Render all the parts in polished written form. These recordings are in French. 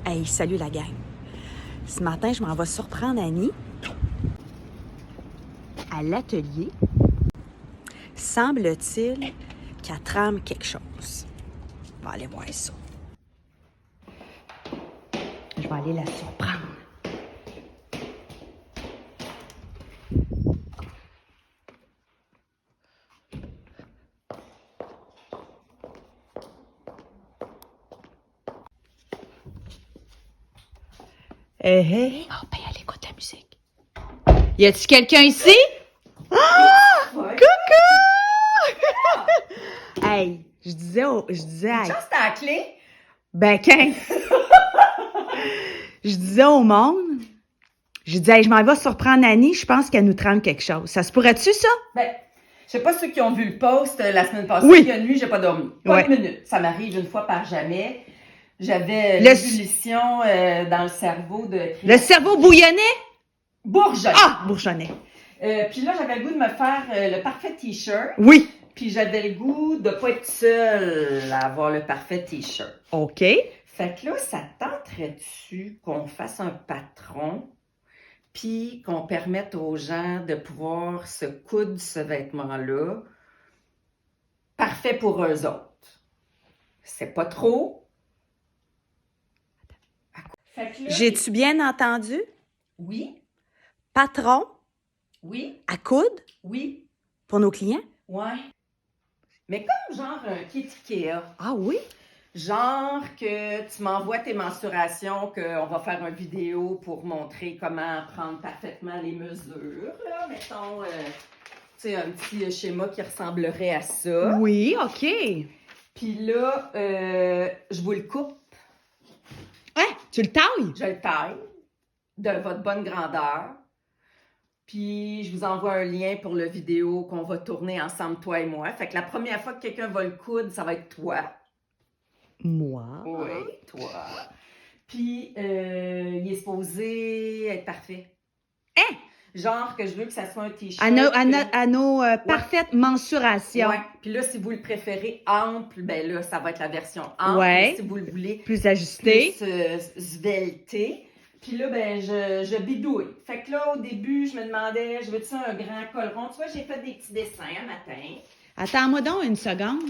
Hey, salut la gang. Ce matin, je m'en vais surprendre Annie à l'atelier. Semble-t-il qu'elle trame quelque chose. On va aller voir ça. Je vais aller la surprendre. Hé, hé. Oh, ben, elle écoute la musique. Y a-tu quelqu'un ici? Ah! Ouais. Coucou! Hey, je disais, Une chance, t'as la clé. ben, 15. Je disais au monde, je disais, hey, je m'en vais surprendre Annie, je pense qu'elle nous trame quelque chose. Ça se pourrait-tu, ça? Ben, je sais pas ceux qui ont vu le post la semaine passée. Oui. Il y a une nuit, j'ai pas dormi. Pas Ouais. une minute. Ça m'arrive une fois par jamais. J'avais Le- l'ébullition dans le cerveau de... Le cerveau bouillonnait? Bourgeonne. Ah, bourgeonnait. Puis là, j'avais le goût de me faire le parfait T-shirt. Oui. Puis j'avais le goût de pas être seule à avoir le parfait T-shirt. OK. Fait que là, ça tenterait-tu qu'on fasse un patron puis qu'on permette aux gens de pouvoir se coudre ce vêtement-là parfait pour eux autres? C'est pas trop? Fait que là, J'ai-tu bien entendu? Oui, Patron oui, à coude oui, pour nos clients? ouais. Mais comme genre un kit Ikea. Ah oui? Genre que tu m'envoies tes mensurations, qu'on va faire une vidéo pour montrer comment prendre parfaitement les mesures. Là, mettons, tu sais, un petit schéma qui ressemblerait à ça. Oui, OK. Puis là, je vous le coupe, Hein? Tu le tailles? je le taille de votre bonne grandeur. Puis je vous envoie un lien pour la vidéo qu'on va tourner ensemble, toi et moi. Fait que la première fois que quelqu'un va le coudre, ça va être toi. Moi? Oui, toi. Puis, il est supposé être parfait. Hein? Genre que je veux que ça soit un T-shirt. À nos parfaites mensurations. Ouais. Puis là, si vous le préférez ample, ben là, ça va être la version ample. Ouais. Mais si vous le voulez Plus ajusté. plus svelte. Puis là, ben, je bidouille. Fait que là, au début, je me demandais, je veux-tu un grand col rond? Tu vois, j'ai fait des petits dessins un matin. Attends-moi donc une seconde.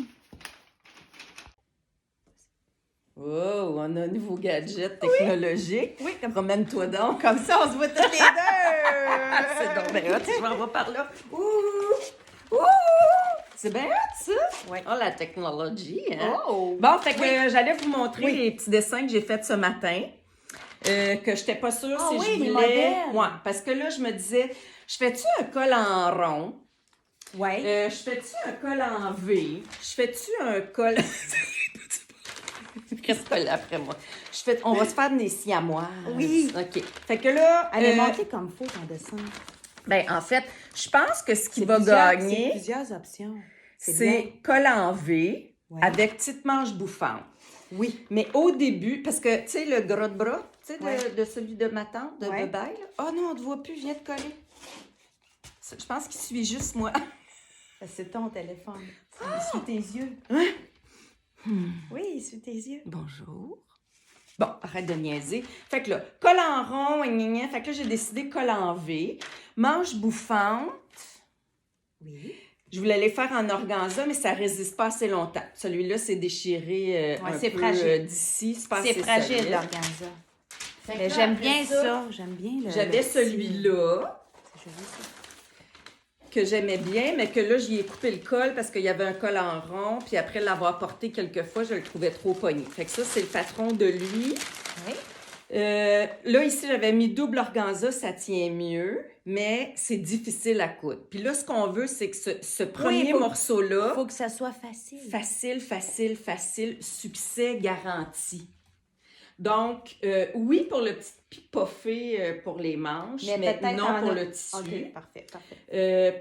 Oh, on a un nouveau gadget technologique. Oui. Promène-toi donc. Comme ça, on se voit toutes les deux. C'est donc bien hot, je m'en vais par là. Ouh! Ouh! C'est bien hot, ça? Oui. Oh, la technologie, hein? Oh! Bon, fait que Oui. j'allais vous montrer Oui. les petits dessins que j'ai faits ce matin. Que je n'étais pas sûre Ah si oui, je les voulais... modèles. Ouais, parce que là, je me disais, je fais-tu un col en rond? Oui. Je fais-tu un col en V? Je fais-tu un col... Qu'est-ce que là après moi? On va se faire des siamoises. Oui. OK. Fait que là... Elle est montée comme faut ton dessin. Ben, en fait, je pense que ce qui C'est va C'est gagner, plusieurs options. c'est col en V Ouais. avec petite manche bouffante. Oui. Mais au début, parce que, tu sais, le gras de bras, tu sais, Ouais. de celui de ma tante, de Ouais. Bebaille, là. Oh non, on ne te voit plus, je viens de coller. Je pense qu'il suit juste moi. C'est ton téléphone. Il suit tes yeux. Oui, il suit tes yeux. Bonjour. Bon, arrête de niaiser. Fait que là, col en rond, gna, gna, gna. Fait que là, j'ai décidé col en V. Manche bouffante. Oui. Je voulais les faire en organza, mais ça résiste pas assez longtemps. Celui-là, c'est déchiré Ouais, un c'est peu fragile. d'ici. C'est pas C'est assez fragile, solide. l'organza. Fait que Mais là, j'aime après bien ça. J'aime bien le. J'avais le petit- celui-là C'est joli, ça. que j'aimais bien, mais que là, j'y ai coupé le col parce qu'il y avait un col en rond. Puis après l'avoir porté quelques fois, je le trouvais trop pogné. Fait que ça, c'est le patron de lui. Oui. Là, ici, j'avais mis double organza, ça tient mieux, mais c'est difficile à coudre. Puis là, ce qu'on veut, c'est que ce premier morceau-là, Faut que ça soit facile. facile, succès garanti. Donc, oui, pour le petit pipoffé pour les manches, mais peut-être non en pour a- le tissu. OK, parfait.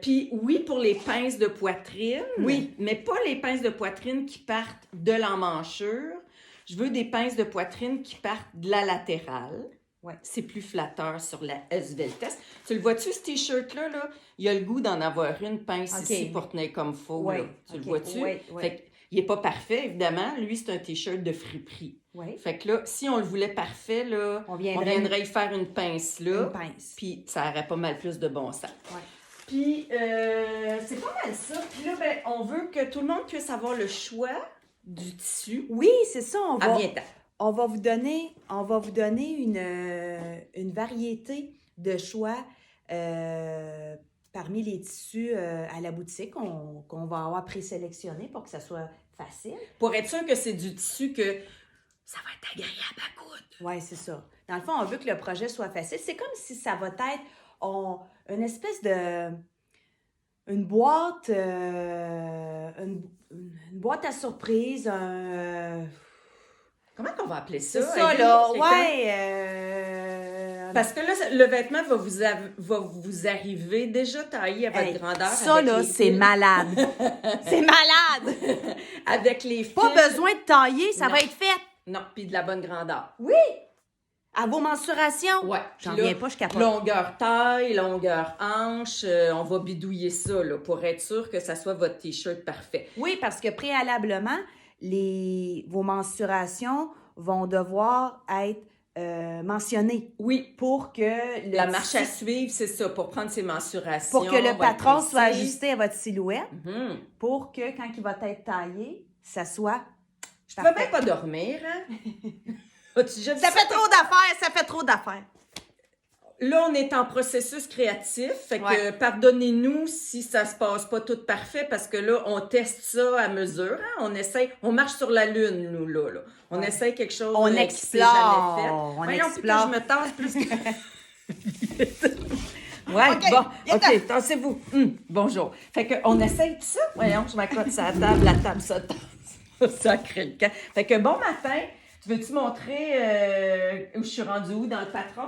Puis oui, pour les pinces de poitrine, Oui. mais pas les pinces de poitrine qui partent de l'emmanchure. Je veux des pinces de poitrine qui partent de la latérale. Ouais. C'est plus flatteur sur la Sveltes. Tu le vois-tu, ce T-shirt-là? Là? Il a le goût d'en avoir une pince OK. ici pour tenir comme faux. Oui. là. Tu OK. le vois-tu? Oui, oui. Fait que Il n'est pas parfait, évidemment. Lui, c'est un T-shirt de friperie. Oui. Fait que là, si on le voulait parfait, là, on viendrait y faire une pince là. Une pince. Puis ça aurait pas mal plus de bon sens. Ouais. Puis c'est pas mal ça. Puis là, ben, on veut que tout le monde puisse avoir le choix du tissu. Oui, c'est ça. On va vous donner une variété de choix parmi les tissus à la boutique qu'on va avoir présélectionnés pour que ça soit facile. Pour être sûr que c'est du tissu que ça va être agréable à coudre. Oui, c'est ça. Dans le fond, on veut que le projet soit facile. C'est comme si ça va être une espèce de... une boîte... une boîte à surprise, Comment qu'on va appeler ça? C'est ça, là. Ouais. Parce que là, le vêtement va vous arriver déjà taillé à votre grandeur. Ça, là, c'est malade. C'est malade. Avec les fils. Pas besoin de tailler, ça va être fait. Non, puis de la bonne grandeur. Oui. À vos mensurations. Ouais. J'en reviens pas, je capote. Longueur taille, longueur hanche, on va bidouiller ça là, pour être sûr que ça soit votre T-shirt parfait. Oui, parce que préalablement, vos mensurations vont devoir être mentionnées. Oui. Pour que... La marche à suivre, c'est ça, pour prendre ses mensurations. Pour que le patron soit ajusté à votre silhouette. Pour que, quand il va être taillé, ça soit... Je peux même pas dormir, hein? Ça fait trop d'affaires. Là, on est en processus créatif, fait que pardonnez-nous si ça se passe pas tout parfait, parce que là, on teste ça à mesure, hein? On marche sur la lune, nous, là. On essaye quelque chose on qui s'est jamais fait. On Voyons, explore. Plus que je me tasse, plus que... Ouais, okay, bon, OK, tassez-vous. Bonjour. Fait qu'on essaye tout ça. Voyons, je m'accote sur la table se tasse. Sacré le camp. Fait que bon matin, tu veux-tu montrer où je suis rendue où dans le patron?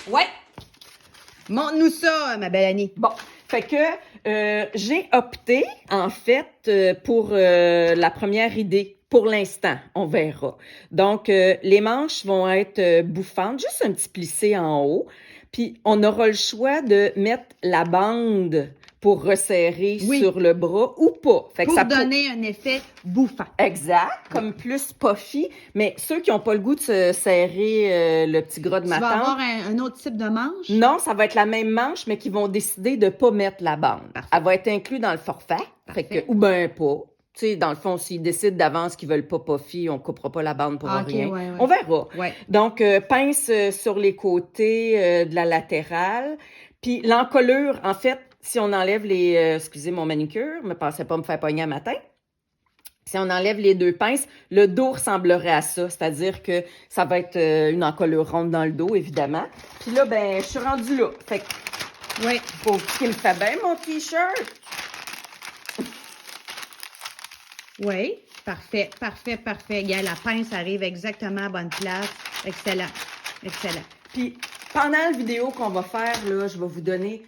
Ouais. Montre-nous ça, ma belle Annie. Bon, fait que j'ai opté, en fait, pour la première idée. Pour l'instant, on verra. Donc, les manches vont être bouffantes, juste un petit plissé en haut. Puis, on aura le choix de mettre la bande pour resserrer sur le bras ou pas. Fait que pour donner un effet bouffant. Exact, comme plus puffy. Mais ceux qui n'ont pas le goût de se serrer le petit gras de ma tante... Tu vas avoir un autre type de manche? Non, ça va être la même manche, mais qui vont décider de ne pas mettre la bande. Parfait. Elle va être inclue dans le forfait. Fait que, ou bien pas. Tu sais, dans le fond, s'ils décident d'avance qu'ils veulent pas puffy, on coupera pas la bande pour rien. Ouais. On verra. Ouais. Donc, pince sur les côtés de la latérale. Puis l'encolure, en fait, si on enlève les... excusez mon manicure, ne pensez pas me faire pogner un matin. Si on enlève les deux pinces, le dos ressemblerait à ça. C'est-à-dire que ça va être une encolure ronde dans le dos, évidemment. Puis là, ben, je suis rendue là. Fait que... Oui. Faut qu'il me fait bien, mon T-shirt. Oui, parfait. Regarde, la pince arrive exactement à bonne place. Excellent. Puis, pendant la vidéo qu'on va faire, là, je vais vous donner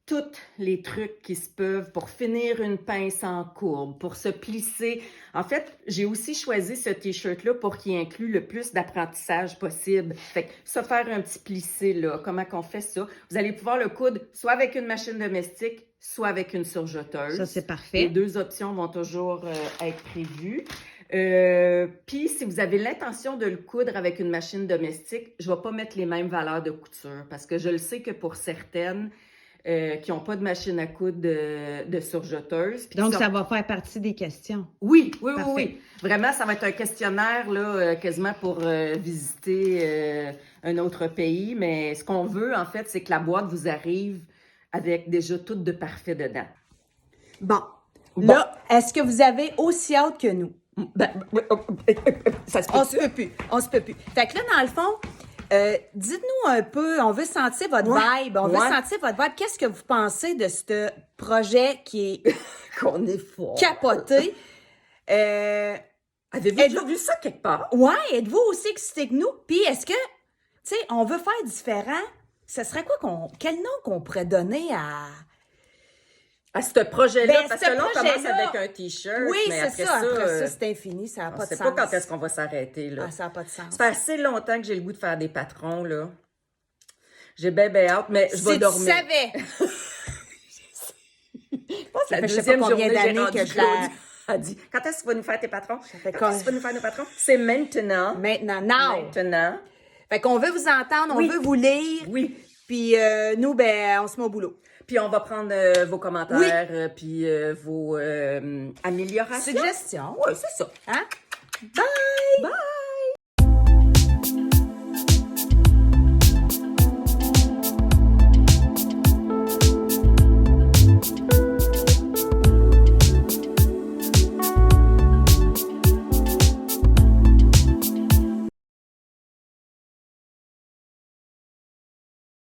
tous les trucs qui se peuvent pour finir une pince en courbe, pour se plisser. En fait, j'ai aussi choisi ce T-shirt-là pour qu'il inclue le plus d'apprentissage possible. Fait que ça, faire un petit plissé, là, comment qu'on fait ça? Vous allez pouvoir le coudre soit avec une machine domestique, soit avec une surjeteuse. Ça, c'est parfait. Les deux options vont toujours être prévues. Puis, si vous avez l'intention de le coudre avec une machine domestique, je ne vais pas mettre les mêmes valeurs de couture parce que je le sais que pour certaines qui n'ont pas de machine à coudre de surjeteuse. Donc, ça va faire partie des questions. Oui. Parfait. Vraiment, ça va être un questionnaire là, quasiment pour visiter un autre pays. Mais ce qu'on veut, en fait, c'est que la boîte vous arrive avec déjà tout de parfait dedans. Bon. Là, est-ce que vous avez aussi hâte que nous? Ça se peut. On se peut plus. Fait que là, dans le fond, dites-nous un peu, on veut sentir votre vibe. On veut sentir votre vibe. Qu'est-ce que vous pensez de ce projet qui est qu'on est fort capoté? Avez-vous déjà vu ça quelque part? Ouais, êtes-vous aussi excité que nous? Puis est-ce que, tu sais, on veut faire différent? Ce serait quoi quel nom qu'on pourrait donner à ce projet-là? Ben, parce que là, on commence avec un T-shirt. Oui, mais c'est ça. Après ça, c'est infini. Ça n'a pas de sens. Je ne sais pas quand est-ce qu'on va s'arrêter, là. Ah, ça n'a pas de sens. Ça fait assez longtemps que j'ai le goût de faire des patrons, là. J'ai bien hâte, mais je vais dormir. Si tu savais! La je sais deuxième pas combien journée, j'ai d'années rendu que Elle dit, quand est-ce que tu vas nous faire tes patrons? fait Quand est-ce que tu vas nous faire nos patrons? C'est maintenant. Maintenant, now. Maintenant. Fait qu'on veut vous entendre, Oui. on veut vous lire. Oui. Puis nous, ben, on se met au boulot. Puis on va prendre vos commentaires, puis vos améliorations. Suggestions. Oui, c'est ça. Hein? Bye!